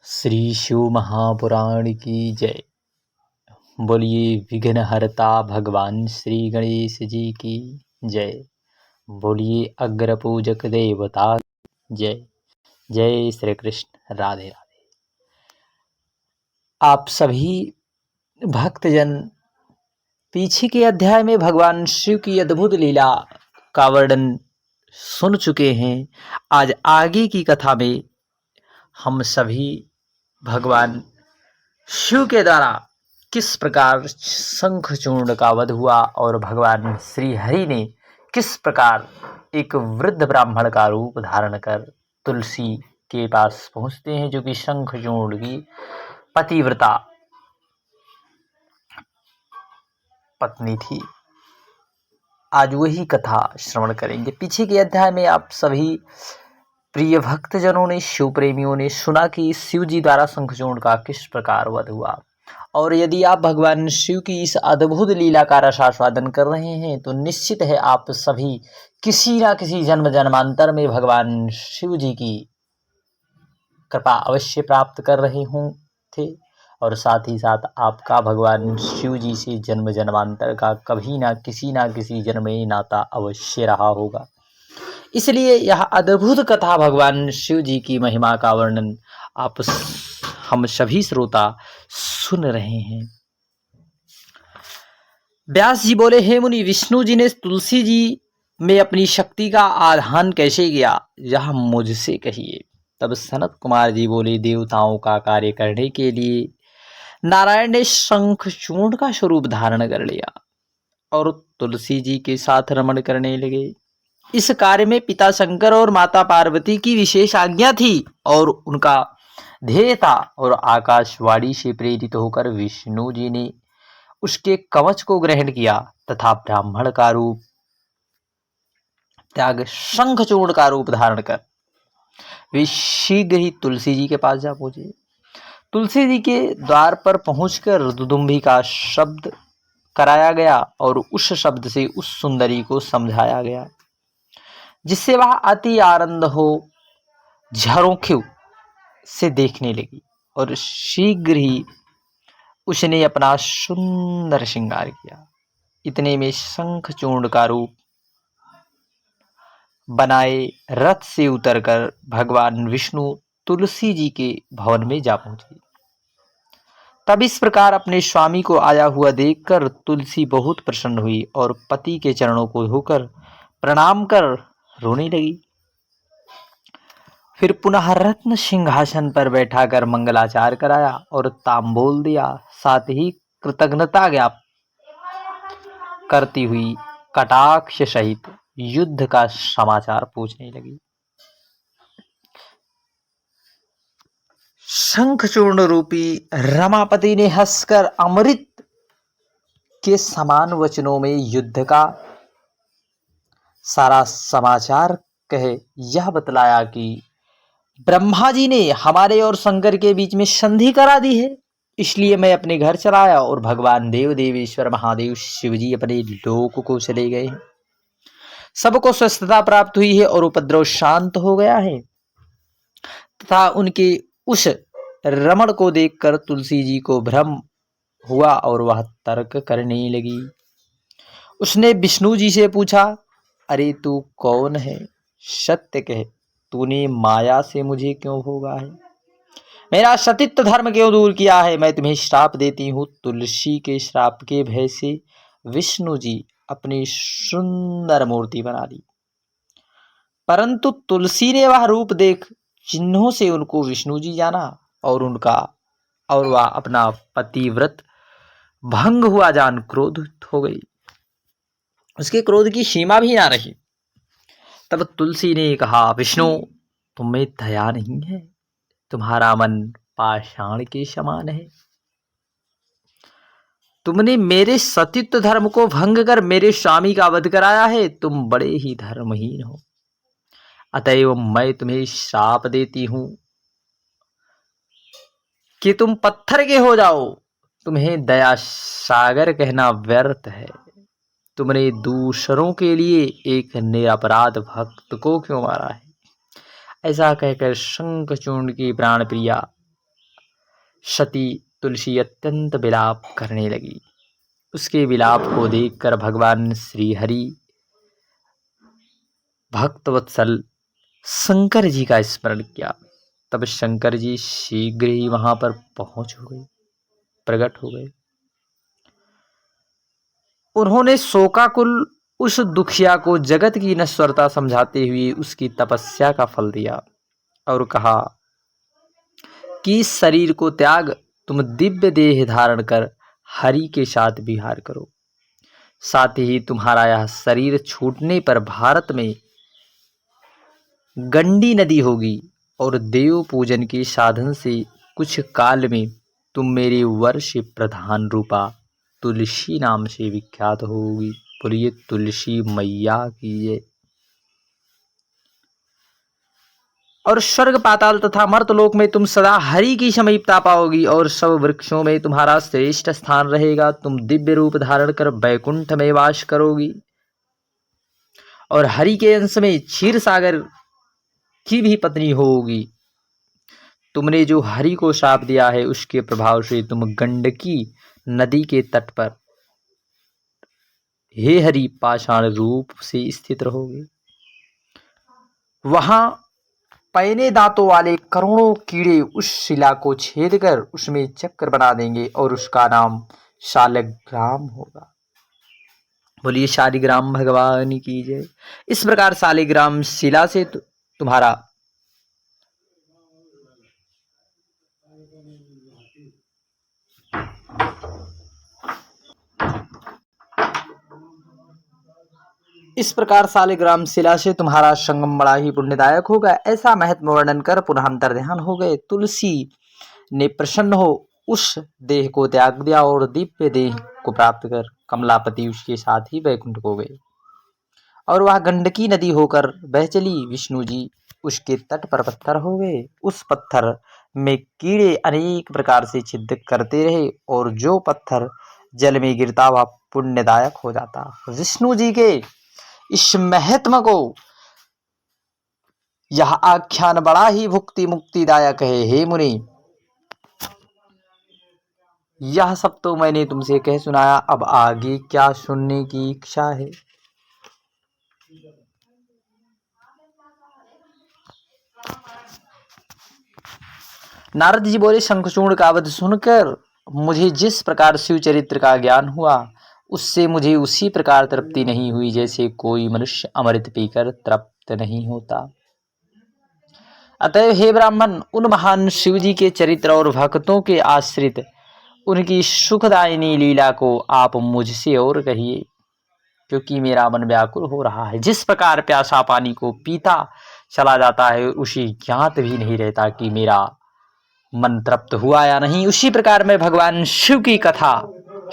श्री शिव महापुराण की जय। बोलिए विघ्नहर्ता भगवान श्री गणेश जी की जय। बोलिए अग्र पूजक देवता जय। जय श्री कृष्ण। राधे राधे। आप सभी भक्तजन पीछे के अध्याय में भगवान शिव की अद्भुत लीला का वर्णन सुन चुके हैं। आज आगे की कथा में हम सभी भगवान शिव के द्वारा किस प्रकार शंखचूर्ण का वध हुआ और भगवान श्री हरि ने किस प्रकार एक वृद्ध ब्राह्मण का रूप धारण कर तुलसी के पास पहुंचते हैं, जो कि शंखचूर्ण की पतिव्रता पत्नी थी। आज वही कथा श्रवण करेंगे। पीछे के अध्याय में आप सभी प्रिय भक्तजनों ने, शिव प्रेमियों ने सुना कि शिव जी द्वारा शंखचूर्ण का किस प्रकार वध हुआ। और यदि आप भगवान शिव की इस अद्भुत लीला का रसास्वादन कर रहे हैं तो निश्चित है आप सभी किसी ना किसी जन्म जन्मांतर में भगवान शिव जी की कृपा अवश्य प्राप्त कर रहे हों थे। और साथ ही साथ आपका भगवान शिव जी से जन्म जन्मांतर का कभी ना किसी जन्म में नाता अवश्य रहा होगा। इसलिए यह अद्भुत कथा भगवान शिव जी की महिमा का वर्णन हम सभी श्रोता सुन रहे हैं। व्यास जी बोले, हे मुनि, विष्णु जी ने तुलसी जी में अपनी शक्ति का आधान कैसे किया, यह मुझसे कहिए। तब सनत कुमार जी बोले, देवताओं का कार्य करने के लिए नारायण ने शंखचूर्ण का स्वरूप धारण कर लिया और तुलसी जी के साथ रमण करने लगे। इस कार्य में पिता शंकर और माता पार्वती की विशेष आज्ञा थी और उनका ध्येय था। और आकाशवाणी से प्रेरित होकर विष्णु जी ने उसके कवच को ग्रहण किया तथा ब्राह्मण का रूप त्याग शंखचूर्ण का रूप धारण कर वे शीघ्र ही तुलसी जी के पास जा पहुंचे। तुलसी जी के द्वार पर पहुंचकर दुदुम्भी का शब्द कराया गया और उस शब्द से उस सुंदरी को समझाया गया, जिससे वह अति आनंद हो झरोखे से देखने लगी और शीघ्र ही उसने अपना सुंदर श्रृंगार किया। इतने में शंखचूर्ण का रूप बनाए रथ से उतरकर भगवान विष्णु तुलसी जी के भवन में जा पहुंचे। तब इस प्रकार अपने स्वामी को आया हुआ देखकर तुलसी बहुत प्रसन्न हुई और पति के चरणों को धोकर प्रणाम कर रोने लगी। फिर पुनः रत्न सिंहासन पर बैठाकर मंगलाचार कराया और तांबूल दिया। साथ ही कृतज्ञता ज्ञाप करती हुई कटाक्ष सहित युद्ध का समाचार पूछने लगी। शंखचूर्ण रूपी रमापति ने हंसकर अमृत के समान वचनों में युद्ध का सारा समाचार कहे यह बतलाया कि ब्रह्मा जी ने हमारे और शंकर के बीच में संधि करा दी है, इसलिए मैं अपने घर चला आया और भगवान देव देवेश्वर महादेव शिव जी अपने लोक को चले गए हैं। सबको स्वस्थता प्राप्त हुई है और उपद्रव शांत हो गया है। तथा उनके उस रमण को देखकर तुलसी जी को भ्रम हुआ और वह तर्क करने लगी। उसने विष्णु जी से पूछा, अरे तू कौन है? सत्य कह, तूने माया से मुझे क्यों भोगा है? मेरा सतीत्व धर्म क्यों दूर किया है? मैं तुम्हें श्राप देती हूँ। तुलसी के श्राप के भय से विष्णु जी अपनी सुंदर मूर्ति बना ली, परंतु तुलसी ने वह रूप देख चिन्हों से उनको विष्णु जी जाना और वह अपना पतिव्रत भंग हुआ जान क्रोधित हो गई। उसके क्रोध की सीमा भी ना रही। तब तुलसी ने कहा, विष्णु, तुम्हें दया नहीं है? तुम्हारा मन पाषाण के समान है। तुमने मेरे सतीत्व धर्म को भंग कर मेरे स्वामी का वध कराया है। तुम बड़े ही धर्महीन हो। अतएव मैं तुम्हें श्राप देती हूं कि तुम पत्थर के हो जाओ। तुम्हें दया सागर कहना व्यर्थ है। तुमने दूसरों के लिए एक निरपराध भक्त को क्यों मारा है? ऐसा कहकर शंखचूर्ण की प्राण प्रिया सती तुलसी अत्यंत विलाप करने लगी। उसके विलाप को देखकर भगवान श्री हरि भक्तवत्सल शंकर जी का स्मरण किया। तब शंकर जी शीघ्र ही वहां पर पहुंच हो गए, प्रकट हो गए। उन्होंने शोकाकुल उस दुखिया को जगत की नश्वरता समझाते हुए उसकी तपस्या का फल दिया और कहा कि इस शरीर को त्याग तुम दिव्य देह धारण कर हरि के साथ विहार करो। साथ ही तुम्हारा यह शरीर छूटने पर भारत में गंडी नदी होगी और देव पूजन के साधन से कुछ काल में तुम मेरे वर्ष प्रधान रूपा तुलसी नाम से विख्यात होगी। बोलिए तुलसी मैया की जय। और स्वर्ग पाताल तथा मर्तलोक में तुम सदा हरि की समीपता पाओगी और सब वृक्षों में तुम्हारा श्रेष्ठ स्थान रहेगा। तुम दिव्य रूप धारण कर वैकुंठ में वास करोगी और हरि के अंश में क्षीर सागर की भी पत्नी होगी। तुमने जो हरि को शाप दिया है उसके प्रभाव से तुम गंडकी नदी के तट पर हे हरि पाषाण रूप से स्थित रहोगे। वहां पैने दांतों वाले करोड़ों कीड़े उस शिला को छेद कर उसमें चक्र बना देंगे और उसका नाम शालिग्राम होगा। बोलिए शालिग्राम भगवान की जय। इस प्रकार शालिग्राम शिला से तुम्हारा इस प्रकार शालिग्राम शिला से तुम्हारा संगम बड़ा ही पुण्यदायक होगा। ऐसा महत्व वर्णन कर पुनः अंतर्ध्यान हो गए। तुलसी ने प्रसन्न हो उस देह को त्याग दिया और दिव्य देह को प्राप्त कर कमलापति उसके साथ ही वैकुंठ को गए और वह गंडकी नदी होकर बह चली। विष्णु जी उसके तट पर पत्थर हो गए। उस पत्थर में कीड़े अनेक प्रकार से छिद्र करते रहे और जो पत्थर जल में गिरता वह पुण्यदायक हो जाता। विष्णु जी के इस महत्म को यह आख्यान बड़ा ही भुक्ति मुक्तिदायक है। हे मुनि, यह सब तो मैंने तुमसे कह सुनाया, अब आगे क्या सुनने की इच्छा है? नारद जी बोले, शंखचूड़ का वध सुनकर मुझे जिस प्रकार शिव चरित्र का ज्ञान हुआ उससे मुझे उसी प्रकार तृप्ति नहीं हुई जैसे कोई मनुष्य अमृत पीकर तृप्त नहीं होता। अतएव हे ब्राह्मण, उन महान शिव जी के चरित्र और भक्तों के आश्रित उनकी सुखदायिनी लीला को आप मुझसे और कहिए, क्योंकि मेरा मन व्याकुल हो रहा है। जिस प्रकार प्यासा पानी को पीता चला जाता है, उसे ज्ञात भी नहीं रहता कि मेरा मन तृप्त हुआ या नहीं, उसी प्रकार मैं भगवान शिव की कथा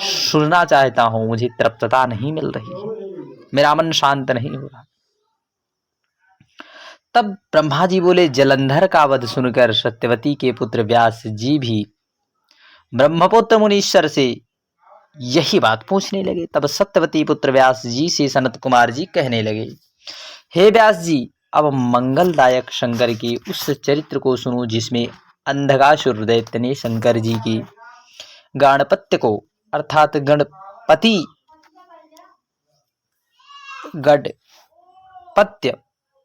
सुनना चाहता हूं। मुझे तृप्तता नहीं मिल रही है, मेरा मन शांत नहीं हो रहा। तब ब्रह्मा जी बोले, जलंधर का वध सुनकर सत्यवती के पुत्र व्यास जी भी ब्रह्मपुत्र मुनीश्वर से यही बात पूछने लगे। तब सत्यवती पुत्र व्यास जी से सनत कुमार जी कहने लगे, हे व्यास जी, अब मंगलदायक शंकर के उस चरित्र को सुनो जिसमें अंधकासुर दैत्य ने शंकर जी की गणपत्य को अर्थात गणपत्य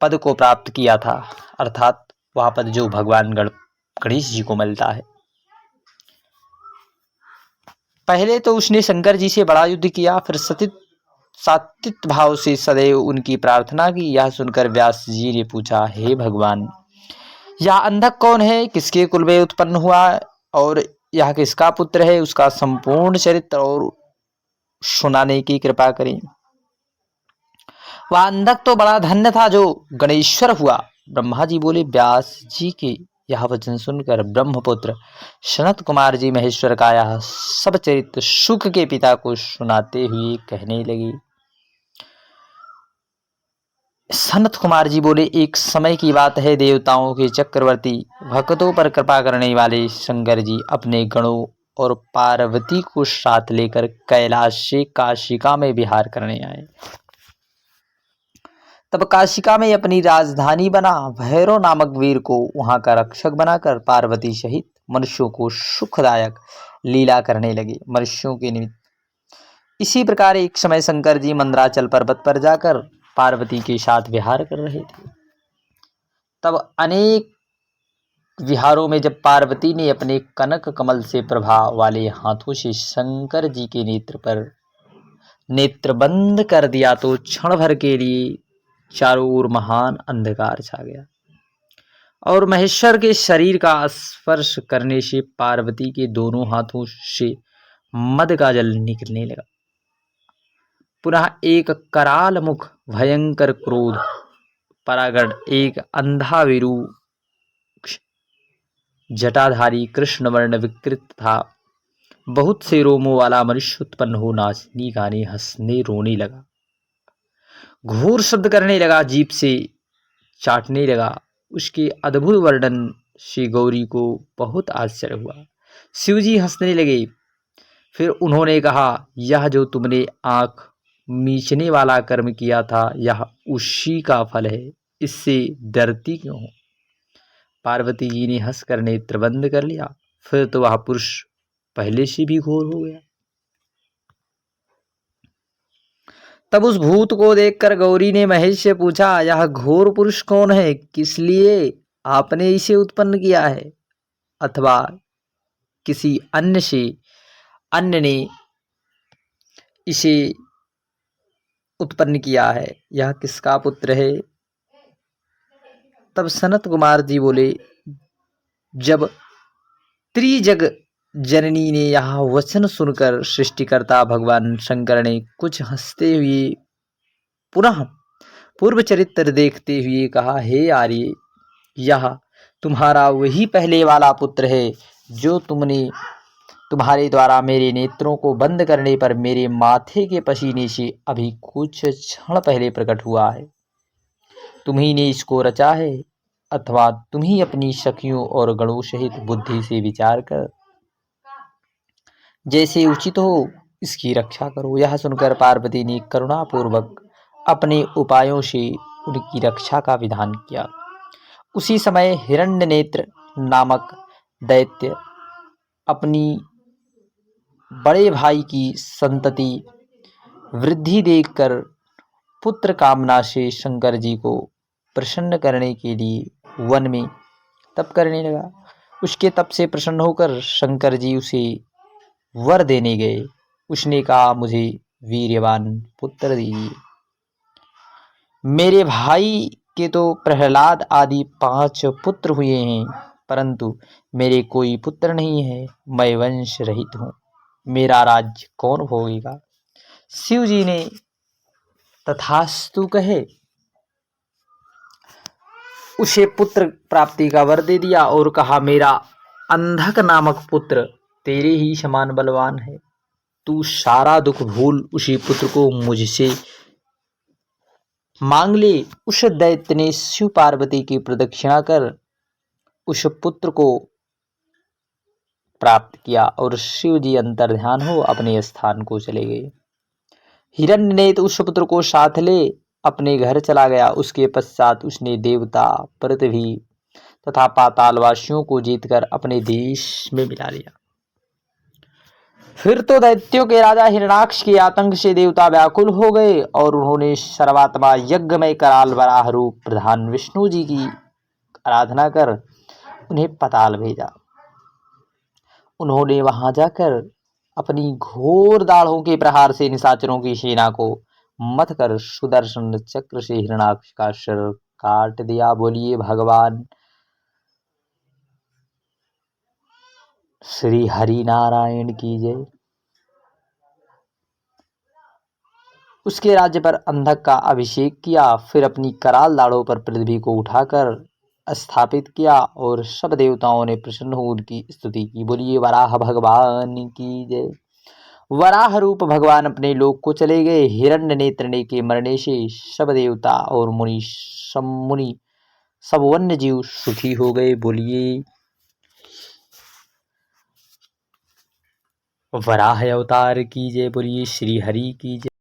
पद को प्राप्त किया था, अर्थात वह पद जो भगवान गणेश जी को मिलता है। पहले तो उसने शंकर जी से बड़ा युद्ध किया, फिर सात्विक भाव से सदैव उनकी प्रार्थना की। यह सुनकर व्यास जी ने पूछा, हे भगवान, यह अंधक कौन है, किसके कुल में उत्पन्न हुआ और यह किसका पुत्र है? उसका संपूर्ण चरित्र और सुनाने की कृपा करें। वह अंधक तो बड़ा धन्य था जो गणेश्वर हुआ। ब्रह्मा जी बोले, व्यास जी के यह वचन सुनकर ब्रह्मपुत्र सनत कुमार जी महेश्वर का यह सब चरित्र शुक के पिता को सुनाते हुए कहने लगे। सनत कुमार जी बोले, एक समय की बात है, देवताओं के चक्रवर्ती भक्तों पर कृपा करने वाले शंकर जी अपने गणों और पार्वती को साथ लेकर कैलाश से काशिका में विहार करने आए। तब काशिका में अपनी राजधानी बना भैरव नामक वीर को वहां का रक्षक बनाकर पार्वती सहित मनुष्यों को सुखदायक लीला करने लगे मनुष्यों के निमित्त। इसी प्रकार एक समय शंकर जी मंदराचल पर्वत पर जाकर पार्वती के साथ विहार कर रहे थे। तब अनेक विहारों में जब पार्वती ने अपने कनक कमल से प्रभा वाले हाथों से शंकर जी के नेत्र पर नेत्र बंद कर दिया तो क्षण भर के लिए चारों ओर महान अंधकार छा गया और महेश्वर के शरीर का स्पर्श करने से पार्वती के दोनों हाथों से मद का जल निकलने लगा। पुनः एक कराल मुख भयंकर क्रोध परागण एक अंधा विरूक्ष जटाधारी कृष्ण वर्ण विकृत था बहुत से रोमों वाला मनुष्य उत्पन्न हो नाचने गाने हंसने रोने लगा, घोर शब्द करने लगा, जीभ से चाटने लगा। उसके अद्भुत वर्णन से गौरी को बहुत आश्चर्य हुआ। शिवजी हंसने लगे। फिर उन्होंने कहा, यह जो तुमने आंख मीचने वाला कर्म किया था यह उसी का फल है, इससे डरती क्यों हो? पार्वती जी ने हंसकर नेत्र बंद कर लिया। फिर तो वह पुरुष पहले से भी घोर हो गया। तब उस भूत को देखकर गौरी ने महेश से पूछा, यह घोर पुरुष कौन है? किस लिए आपने इसे उत्पन्न किया है? अथवा किसी अन्य ने इसे उत्पन्न किया है? यह किसका पुत्र है? तब सनत कुमार जी बोले, जब त्रिजग जननी ने यह वचन सुनकर सृष्टिकर्ता भगवान शंकर ने कुछ हंसते हुए पुनः पूर्व चरित्र देखते हुए कहा, हे आर्य, यह तुम्हारा वही पहले वाला पुत्र है जो तुम्हारे द्वारा मेरे नेत्रों को बंद करने पर मेरे माथे के पसीने से अभी कुछ क्षण पहले प्रकट हुआ है। तुम्ही ने इसको रचा है, अथवा तुम्ही अपनी सखियों और गणों सहित बुद्धि से विचार कर जैसे उचित हो इसकी रक्षा करो। यह सुनकर पार्वती ने करुणापूर्वक अपने उपायों से उनकी रक्षा का विधान किया। उसी समय हिरण्यनेत्र नामक दैत्य अपनी बड़े भाई की संतति वृद्धि देखकर पुत्र कामना से शंकर जी को प्रसन्न करने के लिए वन में तप करने लगा। उसके तप से प्रसन्न होकर शंकर जी उसे वर देने गए। उसने कहा, मुझे वीर्यवान पुत्र दीजिए। मेरे भाई के तो प्रहलाद आदि 5 पुत्र हुए हैं, परंतु मेरे कोई पुत्र नहीं है। मैं वंश रहित हूँ, मेरा राज्य कौन भोगेगा? शिव जी ने तथास्तु कहे उसे पुत्र प्राप्ति का वर दे दिया और कहा, मेरा अंधक नामक पुत्र तेरे ही समान बलवान है। तू सारा दुख भूल उसी पुत्र को मुझसे मांग ले। उस दैत्य ने शिव पार्वती की प्रदक्षिणा कर उस पुत्र को प्राप्त किया और शिव जी अंतर्ध्यान हो अपने स्थान को चले गए। हिरण्यनेत्र उस पुत्र को साथ ले अपने घर चला गया। उसके पश्चात उसने देवता, पृथ्वी तथा पातालवासियों को जीतकर अपने देश में मिला लिया। फिर तो दैत्यों के राजा हिरण्याक्ष के आतंक से देवता व्याकुल हो गए और उन्होंने सर्वात्मा यज्ञ में कराल वराह रूप प्रधान विष्णु जी की आराधना कर उन्हें पाताल भेजा। उन्होंने वहां जाकर अपनी घोर दाढ़ों के प्रहार से निशाचरों की सेना को मथ कर सुदर्शन चक्र से हिरण्याक्ष का सिर काट दिया। बोलिए भगवान श्री हरि नारायण की जय। उसके राज्य पर अंधक का अभिषेक किया। फिर अपनी कराल दाढ़ों पर पृथ्वी को उठाकर स्थापित किया और सब देवताओं ने प्रसन्न हो उनकी स्तुति की। बोलिए वराह भगवान की जय। वराह रूप भगवान अपने लोक को चले गए। हिरण्यनेत्र ने के मरने से सब देवता और मुनि सब वन्य जीव सुखी हो गए। बोलिए वराह अवतार की जय। बोलिए श्री हरि की जय।